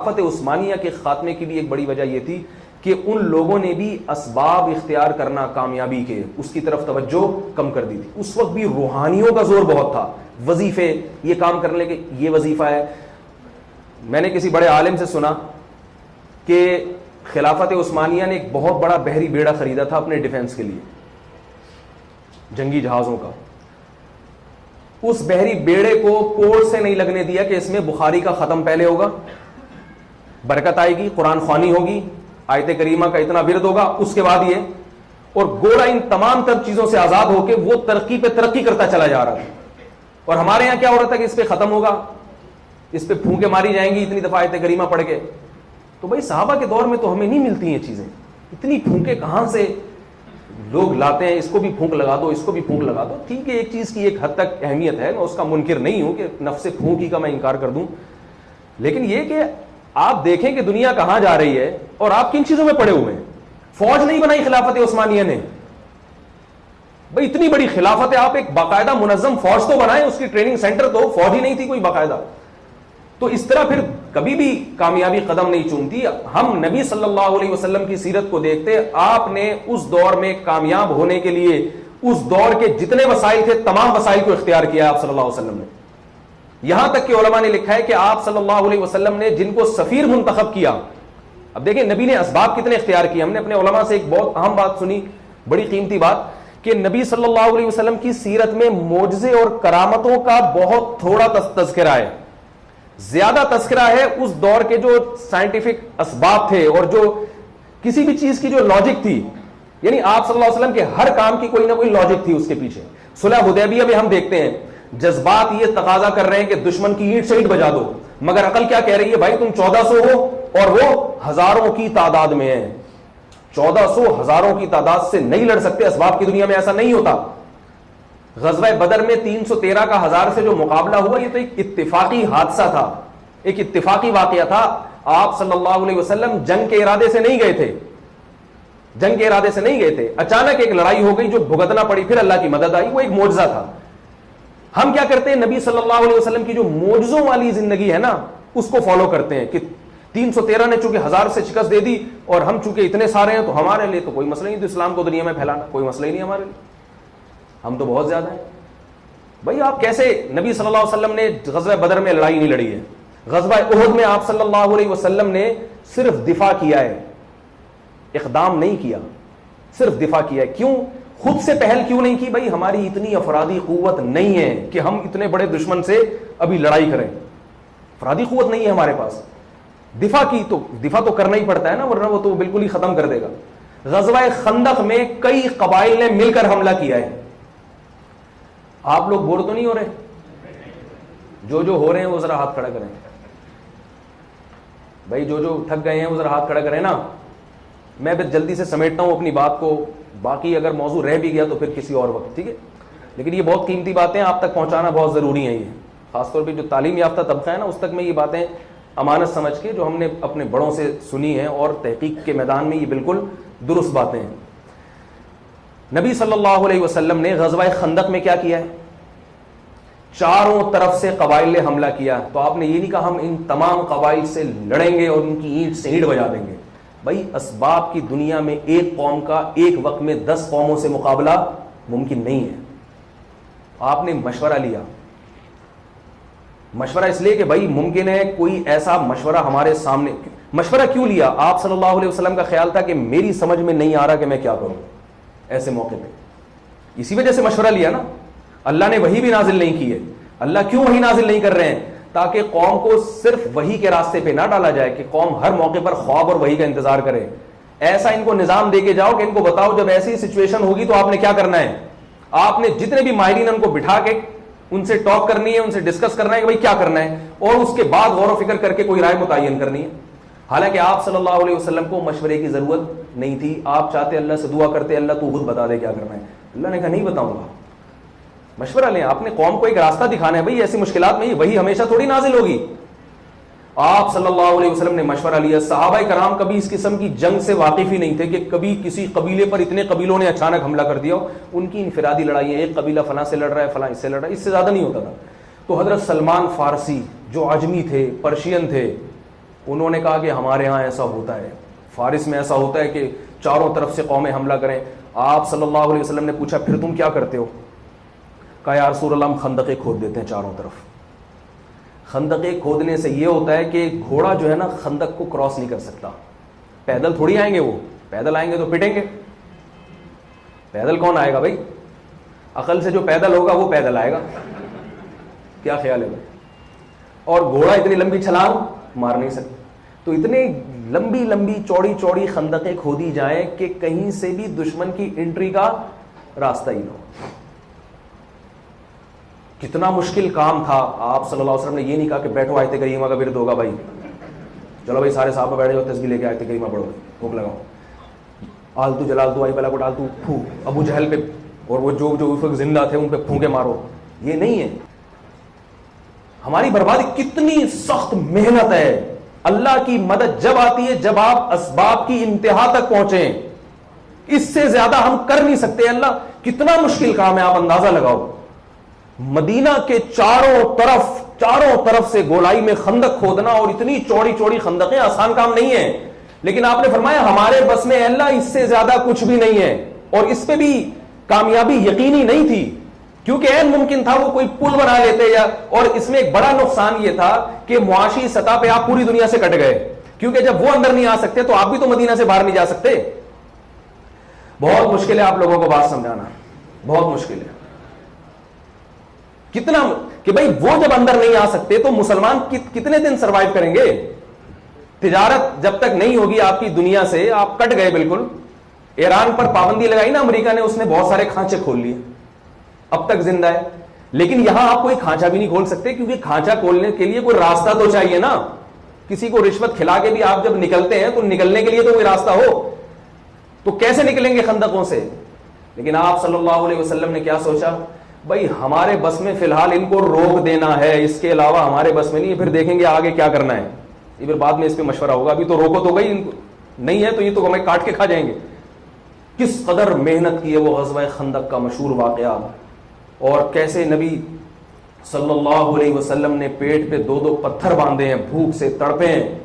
خلافت عثمانیہ کے خاتمے کی بھی ایک بڑی وجہ یہ تھی کہ ان لوگوں نے بھی اسباب اختیار کرنا کامیابی کے اس کی طرف توجہ کم کر دی تھی. اس وقت بھی روحانیوں کا زور بہت تھا, وظیفے, یہ کام کرنے کے یہ وظیفہ ہے. میں نے کسی بڑے عالم سے سنا کہ خلافت عثمانیہ نے ایک بہت بڑا بحری بیڑا خریدا تھا اپنے ڈیفنس کے لیے, جنگی جہازوں کا. اس بحری بیڑے کو پورٹ سے نہیں لگنے دیا کہ اس میں بخاری کا ختم پہلے ہوگا, برکت آئے گی, قرآن خوانی ہوگی, آیت کریمہ کا اتنا ورد ہوگا, اس کے بعد یہ, اور گوڑا ان تمام تر چیزوں سے آزاد ہو کے وہ ترقی پہ ترقی کرتا چلا جا رہا تھا. اور ہمارے یہاں کیا ہو رہا تھا کہ اس پہ ختم ہوگا, اس پہ پھونکے ماری جائیں گی اتنی دفعہ آیت کریمہ پڑھ کے. تو بھائی صحابہ کے دور میں تو ہمیں نہیں ملتی ہیں چیزیں, اتنی پھونکے کہاں سے لوگ لاتے ہیں, اس کو بھی پھونک لگا دو, اس کو بھی پھونک لگا دو. ٹھیک ہے, ایک چیز کی ایک حد تک اہمیت ہے, میں اس کا منکر نہیں ہوں کہ نفس پھونک ہی کا میں انکار کر دوں, لیکن یہ کہ آپ دیکھیں کہ دنیا کہاں جا رہی ہے اور آپ کن چیزوں میں پڑے ہوئے ہیں. فوج نہیں بنائی خلافت عثمانیہ نے, بھائی اتنی بڑی خلافت ہے, آپ ایک باقاعدہ منظم فوج تو بنائیں, اس کی ٹریننگ سینٹر تو, فوج ہی نہیں تھی کوئی باقاعدہ. تو اس طرح پھر کبھی بھی کامیابی قدم نہیں چومتی. ہم نبی صلی اللہ علیہ وسلم کی سیرت کو دیکھتے, آپ نے اس دور میں کامیاب ہونے کے لیے اس دور کے جتنے وسائل تھے تمام وسائل کو اختیار کیا آپ صلی اللہ علیہ وسلم نے. یہاں تک کہ علماء نے لکھا ہے کہ آپ صلی اللہ علیہ وسلم نے جن کو سفیر منتخب کیا, اب دیکھیں نبی نے اسباب کتنے اختیار کیے. ہم نے اپنے علماء سے ایک بہت اہم بات سنی, بڑی قیمتی بات, کہ نبی صلی اللہ علیہ وسلم کی سیرت میں معجزے اور کرامتوں کا بہت تھوڑا تذکرہ ہے. زیادہ تذکرہ ہے اس دور کے جو سائنٹیفک اسباب تھے اور جو کسی بھی چیز کی جو لاجک تھی, یعنی آپ صلی اللہ علیہ وسلم کے ہر کام کی کوئی نہ کوئی لاجک تھی اس کے پیچھے. صلح حدیبیہ میں ہم دیکھتے ہیں جذبات یہ تقاضا کر رہے ہیں کہ دشمن کی اینٹ سے اینٹ بجا دو, مگر عقل کیا کہہ رہی ہے, بھائی تم 1400 ہو اور وہ ہزاروں کی تعداد میں ہے. 1400 ہزاروں کی تعداد سے نہیں لڑ سکتے, اسباب کی دنیا میں ایسا نہیں ہوتا. غزوہ بدر میں 313 کا 1000 سے جو مقابلہ ہوا, یہ تو ایک اتفاقی حادثہ تھا, ایک اتفاقی واقعہ تھا. آپ صلی اللہ علیہ وسلم جنگ کے ارادے سے نہیں گئے تھے, جنگ کے ارادے سے نہیں گئے تھے, اچانک ایک لڑائی ہو گئی جو بھگتنا پڑی, پھر اللہ کی مدد آئی, وہ ایک معجزہ تھا. ہم کیا کرتے ہیں, نبی صلی اللہ علیہ وسلم کی جو معجزوں والی زندگی ہے نا اس کو فالو کرتے ہیں کہ 313 نے چونکہ 1000 سے شکست دے دی اور ہم چونکہ اتنے سارے ہیں تو ہمارے لیے تو کوئی مسئلہ نہیں, تو اسلام کو دنیا میں پھیلانا کوئی مسئلہ ہی نہیں ہمارے لیے, ہم تو بہت زیادہ ہیں. بھائی آپ کیسے, نبی صلی اللہ علیہ وسلم نے غزوہ بدر میں لڑائی نہیں لڑی ہے, غزوہ احد میں آپ صلی اللہ علیہ وسلم نے صرف دفاع کیا ہے, اقدام نہیں کیا, صرف دفاع کیا ہے. کیوں, خود سے پہل کیوں نہیں کی؟ بھائی ہماری اتنی افرادی قوت نہیں ہے کہ ہم اتنے بڑے دشمن سے ابھی لڑائی کریں, افرادی قوت نہیں ہے ہمارے پاس. دفاع کی تو دفاع تو کرنا ہی پڑتا ہے نا, ورنہ وہ تو بالکل ہی ختم کر دے گا. غزوہ خندق میں کئی قبائل نے مل کر حملہ کیا ہے. آپ لوگ بور تو نہیں ہو رہے؟ جو ہو رہے ہیں وہ ذرا ہاتھ کھڑا کریں. بھائی جو تھک گئے ہیں وہ ذرا ہاتھ کھڑا کریں نا. میں پھر جلدی سے سمیٹتا ہوں اپنی بات کو, باقی اگر موضوع رہ بھی گیا تو پھر کسی اور وقت, ٹھیک ہے. لیکن یہ بہت قیمتی باتیں آپ تک پہنچانا بہت ضروری ہے, یہ خاص طور پہ جو تعلیم یافتہ طبقہ ہے نا اس تک میں یہ باتیں امانت سمجھ کے جو ہم نے اپنے بڑوں سے سنی ہیں اور تحقیق کے میدان میں یہ بالکل درست باتیں ہیں. نبی صلی اللہ علیہ وسلم نے غزوہ خندق میں کیا کیا ہے, چاروں طرف سے قبائل نے حملہ کیا. تو آپ نے یہ نہیں کہا ہم ان تمام قبائل سے لڑیں گے اور ان کی اینٹ سے اینٹ بجا دیں گے. بھائی اسباب کی دنیا میں ایک قوم کا ایک وقت میں 10 قوموں سے مقابلہ ممکن نہیں ہے. آپ نے مشورہ لیا, مشورہ اس لیے کہ بھائی ممکن ہے کوئی ایسا مشورہ ہمارے سامنے. مشورہ کیوں لیا؟ آپ صلی اللہ علیہ وسلم کا خیال تھا کہ میری سمجھ میں نہیں آ رہا کہ میں کیا کروں ایسے موقع پہ, اسی وجہ سے مشورہ لیا نا. اللہ نے وحی بھی نازل نہیں کی ہے. اللہ کیوں وحی نازل نہیں کر رہے ہیں؟ تاکہ قوم کو صرف وحی کے راستے پہ نہ ڈالا جائے کہ قوم ہر موقع پر خواب اور وحی کا انتظار کرے. ایسا ان کو نظام دے کے جاؤ کہ ان کو بتاؤ جب ایسی سچویشن ہوگی تو آپ نے کیا کرنا ہے. آپ نے جتنے بھی ماہرین ان کو بٹھا کے ان سے ٹاک کرنی ہے, ان سے ڈسکس کرنا ہے کہ بھائی کیا کرنا ہے, اور اس کے بعد غور و فکر کر کے کوئی رائے متعین کرنی ہے. حالانکہ آپ صلی اللہ علیہ وسلم کو مشورے کی ضرورت نہیں تھی. آپ چاہتے اللہ سے دعا کرتے اللہ تو خود بتا دے کیا کرنا ہے. اللہ نے کہا نہیں بتاؤں گا, مشورہ لیں. آپ نے قوم کو ایک راستہ دکھانا ہے, بھائی ایسی مشکلات میں وہی ہمیشہ تھوڑی نازل ہوگی. آپ صلی اللہ علیہ وسلم نے مشورہ لیا. صحابہ کرام کبھی اس قسم کی جنگ سے واقف ہی نہیں تھے کہ کبھی کسی قبیلے پر اتنے قبیلوں نے اچانک حملہ کر دیا. ان کی انفرادی لڑائیاں, ایک قبیلہ فلاں سے لڑ رہا ہے, فلاں اس سے لڑ رہا ہے, اس سے زیادہ نہیں ہوتا تھا. تو حضرت سلمان فارسی جو عجمی تھے, پرشین تھے, انہوں نے کہا کہ ہمارے ہاں ایسا ہوتا ہے، فارس میں ایسا ہوتا ہے کہ چاروں طرف سے قومیں حملہ کریں. آپ صلی اللہ علیہ وسلم نے پوچھا پھر تم کیا کرتے ہو؟ کہا یا رسول اللہ ہم خندقیں کھود دیتے ہیں چاروں طرف. خندقیں کھودنے سے یہ ہوتا ہے کہ گھوڑا جو ہے نا خندق کو کراس نہیں کر سکتا. پیدل تھوڑی آئیں گے، وہ پیدل آئیں گے تو پٹیں گے. پیدل کون آئے گا بھائی؟ عقل سے جو پیدل ہوگا وہ پیدل آئے گا. کیا خیال ہے بھائی؟ اور گھوڑا اتنی لمبی چھلانگ مار نہیں سکتا. تو اتنے لمبی لمبی چوڑی چوڑی خندقیں کھودی جائیں کہ کہیں سے بھی دشمن کی انٹری کا راستہ ہی نہ ہو. کتنا مشکل کام تھا. آپ صلی اللہ علیہ وسلم نے یہ نہیں کہا کہ بیٹھو آیت کریمہ کا ورد ہوگا بھائی، چلو بھائی سارے صحابہ بیٹھے جاؤ تسبیح لے کے آیت کریمہ پڑھو، بھوک لگاؤ، آلتو جلالتو آئی بلا کو ڈالتو پھو، ابو جہل پہ اور وہ جو اس وقت زندہ تھے ان پہ پھونکے مارو. یہ نہیں ہے. ہماری بربادی کتنی سخت محنت ہے. اللہ کی مدد جب آتی ہے جب آپ اسباب کی انتہا تک پہنچیں. اس سے زیادہ ہم کر نہیں سکتے. اللہ کتنا مشکل کام ہے، آپ اندازہ لگاؤ. مدینہ کے چاروں طرف سے گولائی میں خندق کھودنا اور اتنی چوڑی چوڑی خندقیں آسان کام نہیں ہے. لیکن آپ نے فرمایا ہمارے بس میں اللہ اس سے زیادہ کچھ بھی نہیں ہے. اور اس پہ بھی کامیابی یقینی نہیں تھی کیونکہ عین ممکن تھا وہ کوئی پل بنا لیتے یا. اور اس میں ایک بڑا نقصان یہ تھا کہ معاشی سطح پہ آپ پوری دنیا سے کٹ گئے کیونکہ جب وہ اندر نہیں آ سکتے تو آپ بھی تو مدینہ سے باہر نہیں جا سکتے. بہت مشکل ہے آپ لوگوں کو بات سمجھانا، بہت مشکل ہے. کتنا کہ بھائی وہ جب اندر نہیں آ سکتے تو مسلمان کتنے دن سروائیو کریں گے؟ تجارت جب تک نہیں ہوگی آپ کی دنیا سے، آپ کٹ گئے بالکل. ایران پر پابندی لگائی نا امریکہ نے، اس نے بہت سارے کھانچے کھول لیے، اب تک زندہ ہے. لیکن یہاں آپ کوئی کھانچا بھی نہیں کھول سکتے کیونکہ کھانچا کھولنے کے لیے کوئی راستہ تو چاہیے نا. کسی کو رشوت کھلا کے بھی آپ جب نکلتے ہیں تو نکلنے کے لیے تو کوئی راستہ ہو. تو کیسے نکلیں گے خندقوں سے؟ لیکن آپ صلی اللہ علیہ وسلم نے کیا سوچا؟ بھائی ہمارے بس میں فی الحال ان کو روک دینا ہے، اس کے علاوہ ہمارے بس میں نہیں ہے. پھر دیکھیں گے آگے کیا کرنا ہے، یہ پھر بعد میں اس پہ مشورہ ہوگا. ابھی تو روکو تو گئی، ان کو نہیں ہے تو یہ تو ہمیں کاٹ کے کھا جائیں گے. کس قدر محنت کی ہے وہ غزوہ خندق کا مشہور واقعہ. اور کیسے نبی صلی اللہ علیہ وسلم نے پیٹ پہ 2 پتھر باندھے ہیں، بھوک سے تڑپے ہیں.